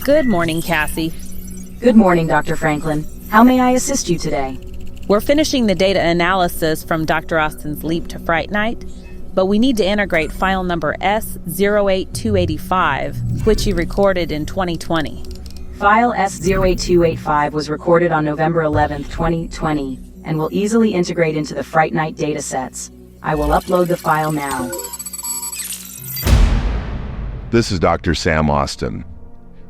Good morning, Cassie. Good morning, Dr. Franklin. How may I assist you today? We're finishing the data analysis from Dr. Austin's Leap to Fright Night, but we need to integrate file number S08285, which he recorded in 2020. File S08285 was recorded on November 11, 2020, and will easily integrate into the Fright Night datasets. I will upload the file now. This is Dr. Sam Austin.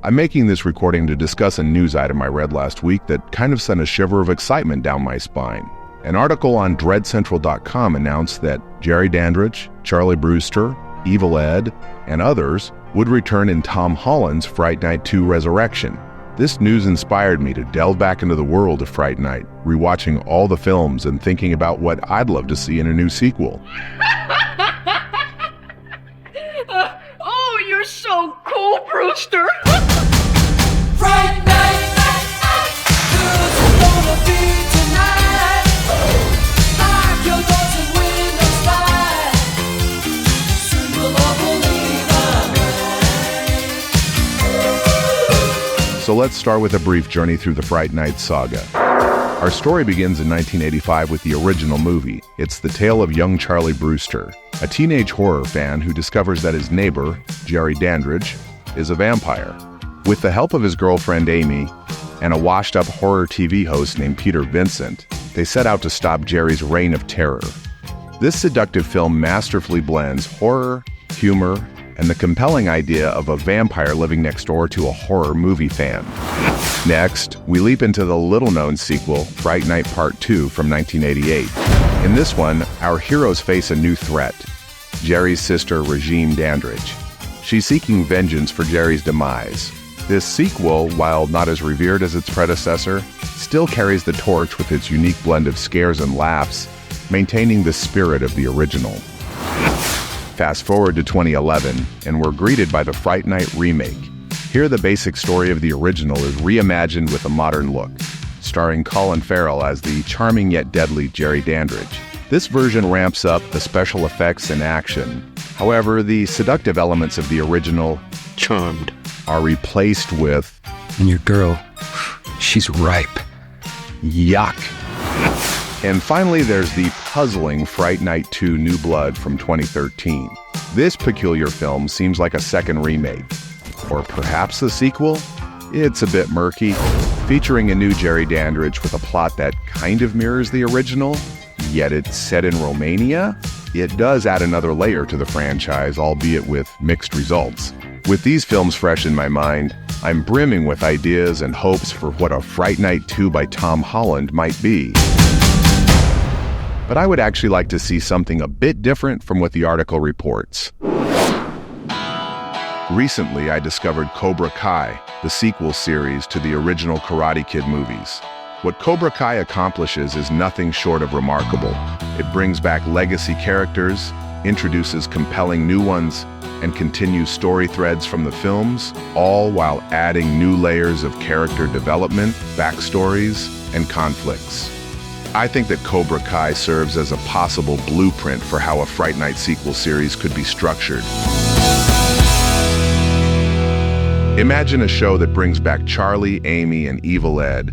I'm making this recording to discuss a news item I read last week that kind of sent a shiver of excitement down my spine. An article on dreadcentral.com announced that Jerry Dandridge, Charlie Brewster, Evil Ed, and others would return in Tom Holland's Fright Night 2 Resurrection. This news inspired me to delve back into the world of Fright Night, rewatching all the films and thinking about what I'd love to see in a new sequel. Oh, you're so cool, Brewster! Fright Night, good gonna be tonight. Lock your doors and windows slide. Soon we'll all believe I'm right. So let's start with a brief journey through the Fright Night saga. Our story begins in 1985 with the original movie. It's the tale of young Charlie Brewster, a teenage horror fan who discovers that his neighbor, Jerry Dandridge, is a vampire. With the help of his girlfriend Amy and a washed-up horror TV host named Peter Vincent, they set out to stop Jerry's reign of terror. This seductive film masterfully blends horror, humor, and the compelling idea of a vampire living next door to a horror movie fan. Next, we leap into the little-known sequel, Fright Night Part 2 from 1988. In this one, our heroes face a new threat, Jerry's sister, Regine Dandridge. She's seeking vengeance for Jerry's demise. This sequel, while not as revered as its predecessor, still carries the torch with its unique blend of scares and laughs, maintaining the spirit of the original. Fast forward to 2011, and we're greeted by the Fright Night remake. Here, the basic story of the original is reimagined with a modern look, starring Colin Farrell as the charming yet deadly Jerry Dandridge. This version ramps up the special effects and action. However, the seductive elements of the original, Charmed, are replaced with, and your girl, she's ripe. yuck. And finally, there's the puzzling Fright Night 2 New Blood from 2013. This peculiar film seems like a second remake, or perhaps a sequel? It's a bit murky, featuring a new Jerry Dandridge with a plot that kind of mirrors the original, yet it's set in Romania. It does add another layer to the franchise, albeit with mixed results. With these films fresh in my mind, I'm brimming with ideas and hopes for what a Fright Night 2 by Tom Holland might be. But I would actually like to see something a bit different from what the article reports. Recently, I discovered Cobra Kai, the sequel series to the original Karate Kid movies. What Cobra Kai accomplishes is nothing short of remarkable. It brings back legacy characters, introduces compelling new ones, and continues story threads from the films, all while adding new layers of character development, backstories, and conflicts. I think that Cobra Kai serves as a possible blueprint for how a Fright Night sequel series could be structured. Imagine a show that brings back Charlie, Amy, and Evil Ed,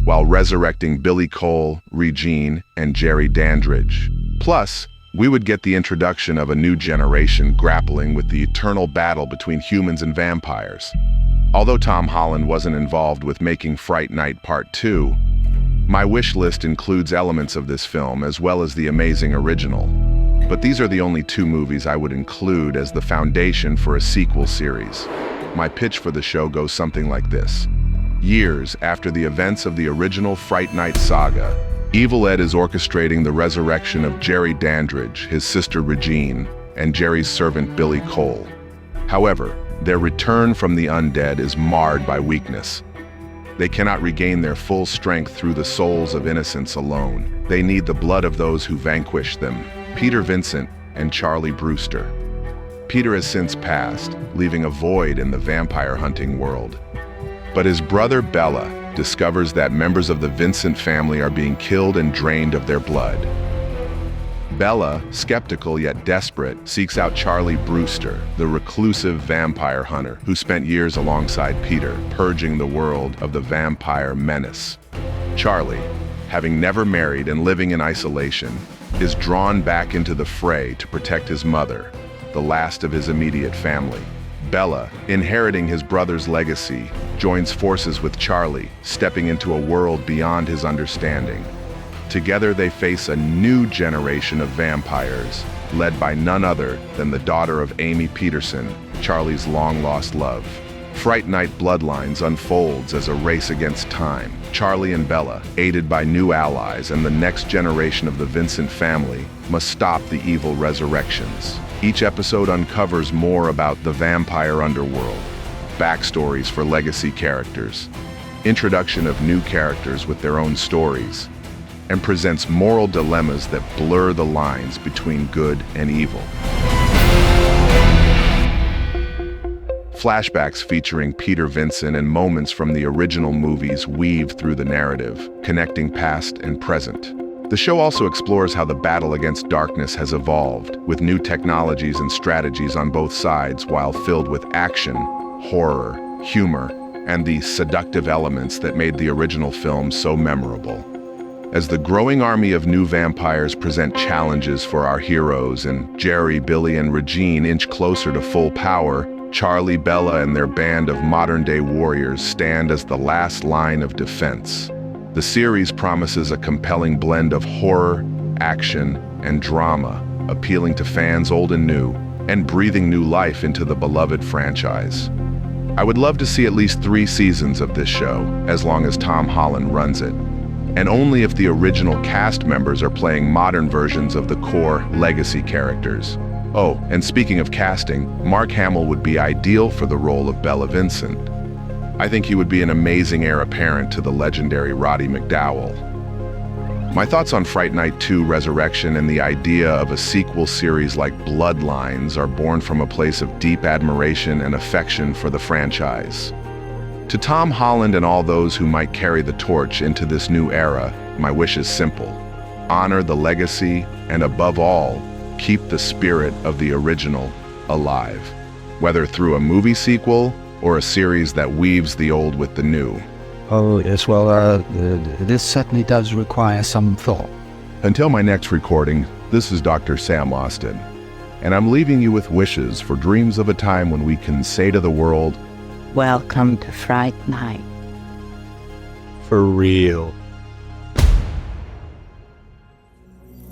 while resurrecting Billy Cole, Regine, and Jerry Dandridge. Plus, we would get the introduction of a new generation grappling with the eternal battle between humans and vampires. Although Tom Holland wasn't involved with making Fright Night Part 2, my wish list includes elements of this film as well as the amazing original. But these are the only two movies I would include as the foundation for a sequel series. My pitch for the show goes something like this. Years after the events of the original Fright Night saga, Evil Ed is orchestrating the resurrection of Jerry Dandridge, his sister Regine, and Jerry's servant Billy Cole. However, their return from the undead is marred by weakness. They cannot regain their full strength through the souls of innocents alone. They need the blood of those who vanquished them, Peter Vincent and Charlie Brewster. Peter has since passed, leaving a void in the vampire hunting world. But his brother Bella discovers that members of the Vincent family are being killed and drained of their blood. Bella, skeptical yet desperate, seeks out Charlie Brewster, the reclusive vampire hunter who spent years alongside Peter, purging the world of the vampire menace. Charlie, having never married and living in isolation, is drawn back into the fray to protect his mother, the last of his immediate family. Bella, inheriting his brother's legacy, joins forces with Charlie, stepping into a world beyond his understanding. Together they face a new generation of vampires, led by none other than the daughter of Amy Peterson, Charlie's long-lost love. Fright Night Bloodlines unfolds as a race against time. Charlie and Bella, aided by new allies and the next generation of the Vincent family, must stop the evil resurrections. Each episode uncovers more about the vampire underworld, backstories for legacy characters, introduction of new characters with their own stories, and presents moral dilemmas that blur the lines between good and evil. Flashbacks featuring Peter Vincent and moments from the original movies weave through the narrative, connecting past and present. The show also explores how the battle against darkness has evolved, with new technologies and strategies on both sides, while filled with action, horror, humor, and the seductive elements that made the original film so memorable. As the growing army of new vampires present challenges for our heroes and Jerry, Billy, and Regine inch closer to full power, Charlie, Bella, and their band of modern-day warriors stand as the last line of defense. The series promises a compelling blend of horror, action, and drama, appealing to fans old and new, and breathing new life into the beloved franchise. I would love to see at least 3 seasons of this show, as long as Tom Holland runs it. And only if the original cast members are playing modern versions of the core legacy characters. Oh, and speaking of casting, Mark Hamill would be ideal for the role of Bella Vincent. I think he would be an amazing heir apparent to the legendary Roddy McDowall. My thoughts on Fright Night 2 Resurrection and the idea of a sequel series like Bloodlines are born from a place of deep admiration and affection for the franchise. To Tom Holland and all those who might carry the torch into this new era, my wish is simple. Honor the legacy, and above all, keep the spirit of the original alive, whether through a movie sequel or a series that weaves the old with the new. Oh, yes, well, this certainly does require some thought. Until my next recording, this is Dr. Sam Austin, and I'm leaving you with wishes for dreams of a time when we can say to the world, Welcome to Fright Night. For real.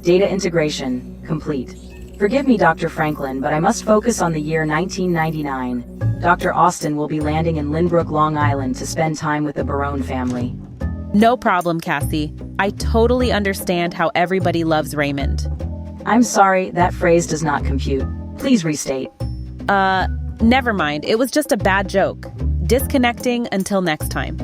Data integration complete. Forgive me, Dr. Franklin, but I must focus on the year 1999. Dr. Austin will be landing in Lynbrook, Long Island to spend time with the Barone family. No problem, Cassie. I totally understand how everybody loves Raymond. I'm sorry, that phrase does not compute. Please restate. Never mind. It was just a bad joke. Disconnecting until next time.